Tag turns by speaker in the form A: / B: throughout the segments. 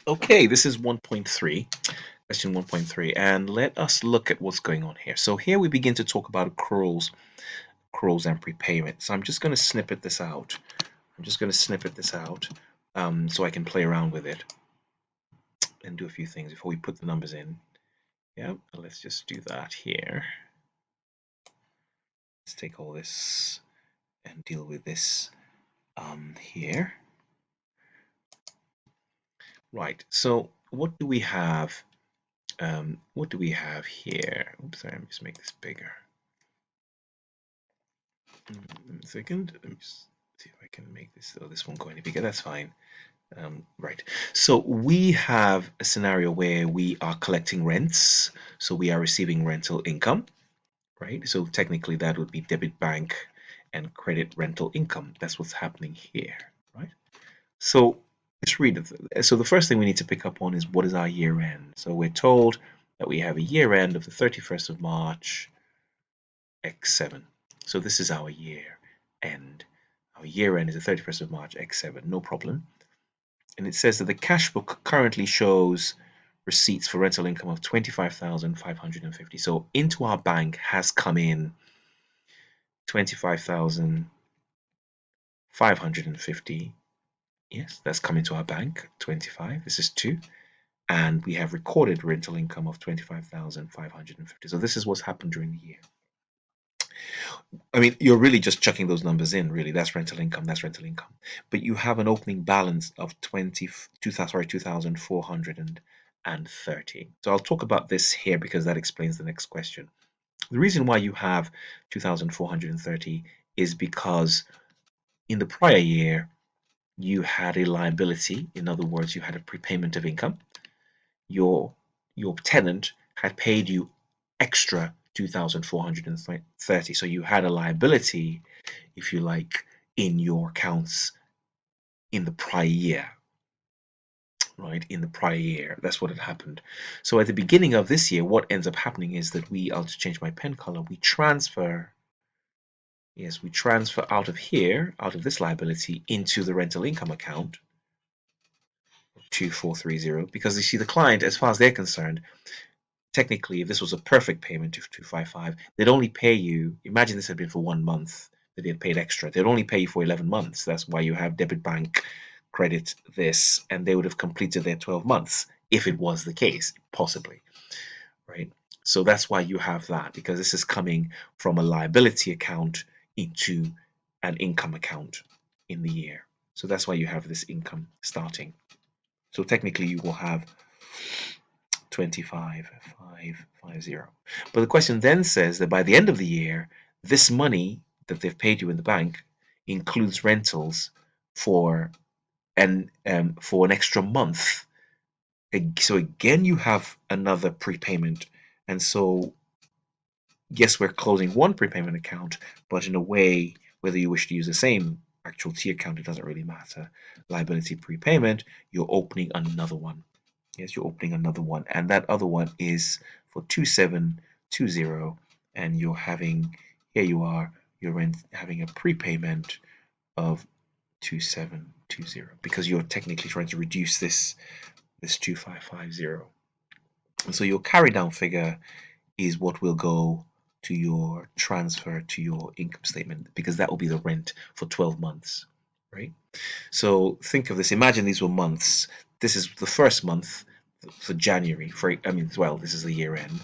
A: Okay, this is 1.3, question 1.3, and let us look at what's going on here. So here we begin to talk about accruals and prepayment. So I'm just going to snippet this out. So I can play around with it and do a few things before we put the numbers in. Yeah, let's just do that here. Let's take all this and deal with this here. Right, so what do we have? What do we have here? Oops, sorry, let me just make this bigger. A second. Let me just see if I can make this. Oh, this won't go any bigger. That's fine. Right. So we have a scenario where we are collecting rents. So we are receiving rental income, right? So technically that would be debit bank and credit rental income. That's what's happening here, right? So let's read it. So the first thing we need to pick up on is what is our year end. So we're told that we have a year end of the 31st of March, X7. So this is our year end. Our year end is the 31st of March, X7, no problem. And it says that the cash book currently shows receipts for rental income of 25,550. So into our bank has come in 25,550. Yes, that's come into our bank, 25. This is 2. And we have recorded rental income of 25,550. So this is what's happened during the year. I mean, you're really just chucking those numbers in, really. That's rental income, that's rental income. But you have an opening balance of 2,430. So I'll talk about this here because that explains the next question. The reason why you have 2,430 is because in the prior year, you had a liability. In other words, you had a prepayment of income. Your tenant had paid you extra 2,430. So you had a liability, if you like, in your accounts in the prior year, right? In the prior year, that's what had happened. So at the beginning of this year, what ends up happening is that I'll just change my pen color, we transfer out of here, out of this liability, into the rental income account, 2430, because you see the client, as far as they're concerned, technically, if this was a perfect payment of 255, they'd only pay you. Imagine this had been for 1 month that they had paid extra. They'd only pay you for 11 months. That's why you have debit bank credit this, and they would have completed their 12 months if it was the case, possibly, right? So that's why you have that, because this is coming from a liability account into an income account in the year. So that's why you have this income starting. So technically, you will have 25,550. But the question then says that by the end of the year, this money that they've paid you in the bank includes rentals for an extra month. So again, you have another prepayment, and so yes, we're closing one prepayment account, but in a way, whether you wish to use the same actual T account, it doesn't really matter. Liability prepayment, you're opening another one. Yes, you're opening another one, and that other one is for 2720, and you're having, here you are, you're having a prepayment of 2720 because you're technically trying to reduce this 2550. And so your carry down figure is what will go to your transfer to your income statement, because that will be the rent for 12 months, right? So think of this, imagine these were months. This is the first month for January, this is the year end.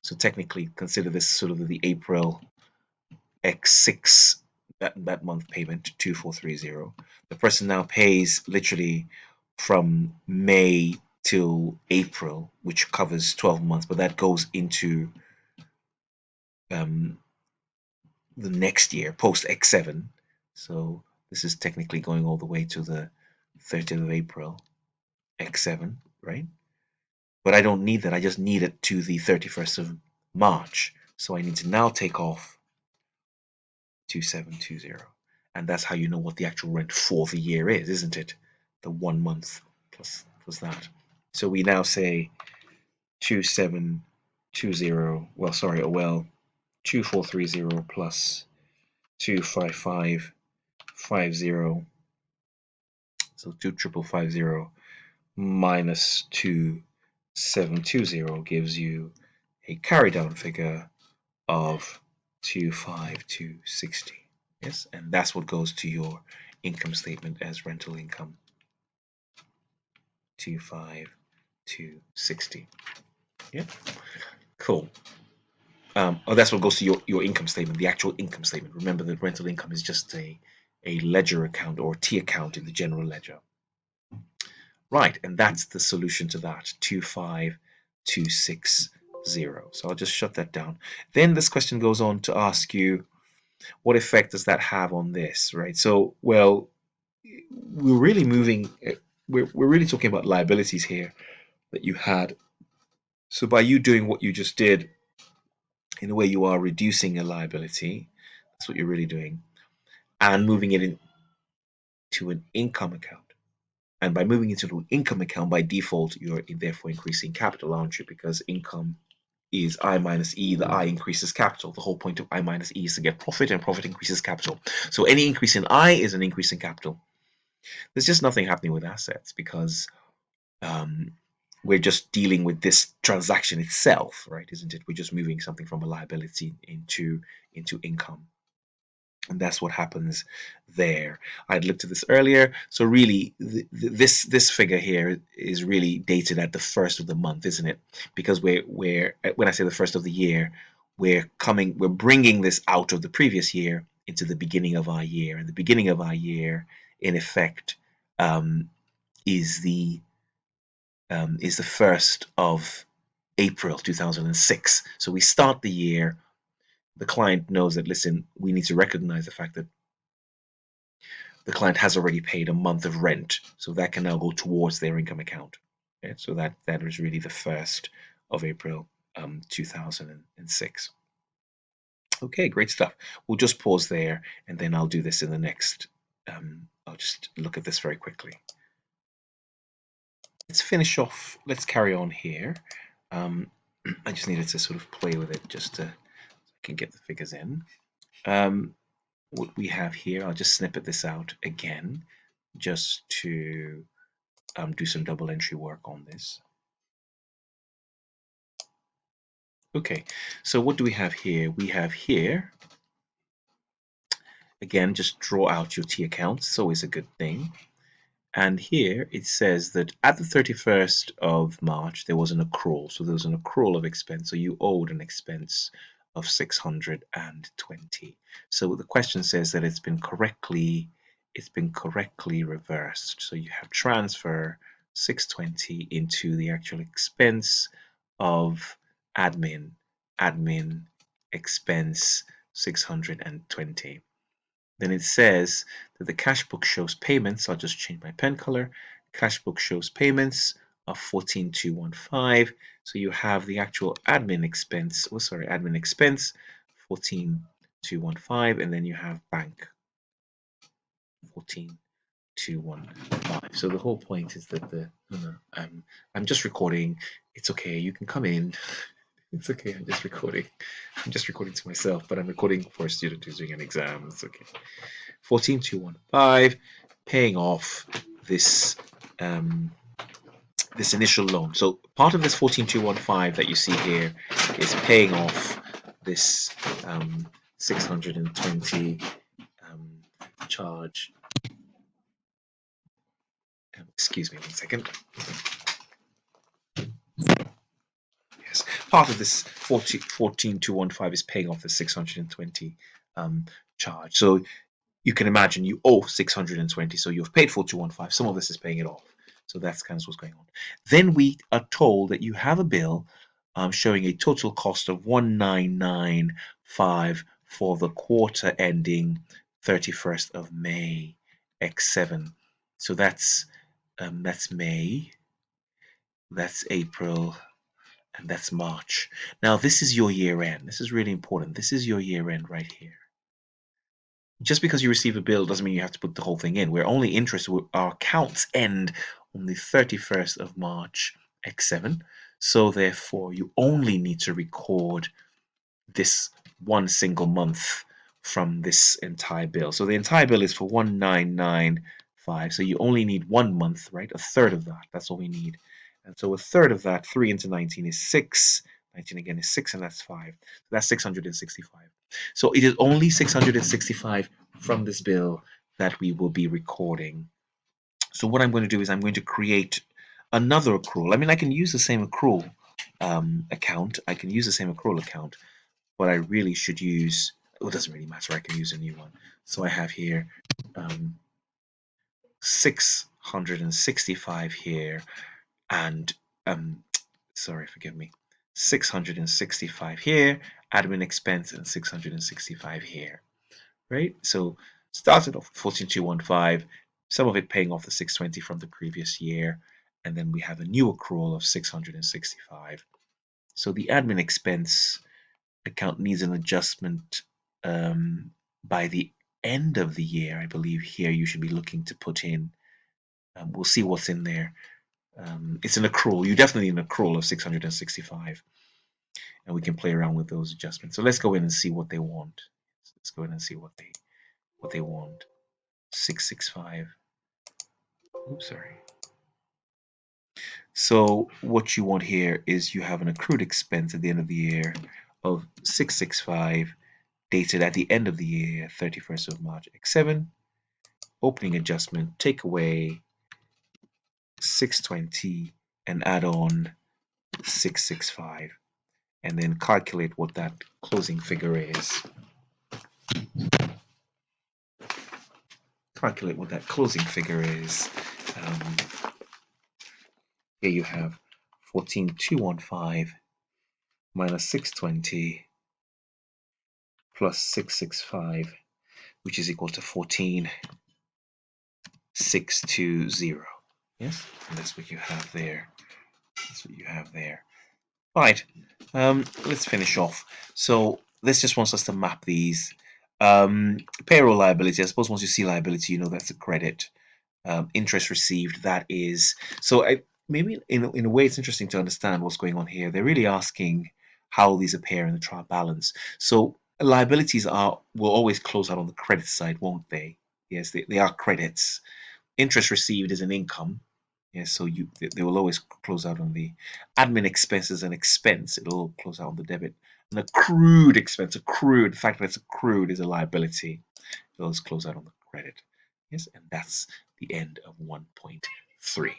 A: So technically consider this sort of the April X6, that month payment, 2430. The person now pays literally from May till April, which covers 12 months, but that goes into the next year, post X7. So this is technically going all the way to the 30th of April, X7, right? But I don't need that. I just need it to the 31st of March. So I need to now take off 2720. And that's how you know what the actual rent for the year is, isn't it? The 1 month plus that. So we now say 2720, 2430 plus 25550. So 2550 minus 2720 gives you a carry down figure of 25260. Yes, and that's what goes to your income statement as rental income. 25260. Yeah, cool. Oh, that's what goes to your income statement, the actual income statement. Remember that rental income is just a ledger account or T account in the general ledger. Right, and that's the solution to that, 25260. So I'll just shut that down. Then this question goes on to ask you, what effect does that have on this, right? So, well, we're really moving, we're really talking about liabilities here that you had. So by you doing what you just did, in a way you are reducing a liability. That's what you're really doing, and moving it into an income account. And by moving it into an income account, by default, you're therefore increasing capital, aren't you? Because income is I minus E. The I increases capital. The whole point of I minus E is to get profit, and profit increases capital. So any increase in I is an increase in capital. There's just nothing happening with assets because we're just dealing with this transaction itself, right? Isn't it? We're just moving something from a liability into income. And that's what happens there. I'd looked at this earlier. So really, this figure here is really dated at the first of the month, isn't it? Because we're when I say the first of the year, we're bringing this out of the previous year into the beginning of our year, and the beginning of our year, in effect, is the 1st of April 2006. So we start the year. The client knows that, listen, we need to recognize the fact that the client has already paid a month of rent, so that can now go towards their income account. Okay? So that is really the 1st of April 2006. Okay, great stuff. We'll just pause there, and then I'll do this in the next. I'll just look at this very quickly. Let's finish off. Let's carry on here. I just needed to sort of play with it just so I can get the figures in. What we have here, I'll just snippet this out again just to do some double entry work on this. Okay, so what do we have here? We have here, again, just draw out your T accounts. It's always a good thing. And here it says that at the 31st of March, there was an accrual. So there was an accrual of expense. So you owed an expense of 620. So the question says that it's been correctly reversed. So you have transfer 620 into the actual expense of admin expense 620. Then it says that the cash book shows payments. I'll just change my pen color. Cash book shows payments of 14,215. So you have the actual admin expense, admin expense 14,215, and then you have bank 14,215. So the whole point is that I'm just recording. It's okay. You can come in. It's okay. I'm just recording. I'm just recording to myself, but I'm recording for a student who's doing an exam. It's okay. 14,215, paying off this this initial loan. So part of this 14,215 that you see here is paying off this 620 charge. Excuse me one second. Yes, part of this 14,215 is paying off the 620 charge. So you can imagine you owe 620, so you've paid 4215. Some of this is paying it off. So that's kind of what's going on. Then we are told that you have a bill showing a total cost of 1995 for the quarter ending 31st of May X7. So that's May, that's April, and that's March. Now this is your year end. This is really important. This is your year end right here. Just because you receive a bill doesn't mean you have to put the whole thing in. We're only interested, our accounts end on the 31st of March X7. So therefore, you only need to record this one single month from this entire bill. So the entire bill is for 1995 5. So you only need 1 month, right? A third of that. That's all we need. And so a third of that, 3 into 19 is 6. 19 again is 6, and that's 5. So that's 665. So it is only 665 from this bill that we will be recording. So what I'm going to do is I'm going to create another accrual. I mean, I can use the same accrual account. I can use the same accrual account, but I really should use, well, it doesn't really matter. I can use a new one. So I have here 665 here, and sorry, forgive me, 665 here, admin expense, and 665 here, right? So started off with 14215, some of it paying off the 620 from the previous year, and then we have a new accrual of 665. So the admin expense account needs an adjustment by the end of the year. I believe here you should be looking to put in, we'll see what's in there. It's an accrual. You definitely need an accrual of 665, and we can play around with those adjustments. So let's go in and see what they want. Let's go in and see what they want. 665. Oops, sorry. So what you want here is you have an accrued expense at the end of the year of 665, dated at the end of the year, 31st of March, X7. Opening adjustment, take away 620 and add on 665, and then calculate what that closing figure is. Calculate what that closing figure is. Here you have 14,215 minus 620 plus 665, which is equal to 14,620. Yes, and that's what you have there. That's what you have there. Right, let's finish off. So this just wants us to map these. Payroll liability, I suppose once you see liability, you know that's a credit. Interest received, that is. So maybe in a way it's interesting to understand what's going on here. They're really asking how these appear in the trial balance. So liabilities will always close out on the credit side, won't they? Yes, they are credits. Interest received is an income. Yes, so they will always close out on the admin expenses and expense. It'll close out on the debit. An accrued expense, accrued, the fact that it's accrued is a liability. It'll always close out on the credit. Yes, and that's the end of 1.3.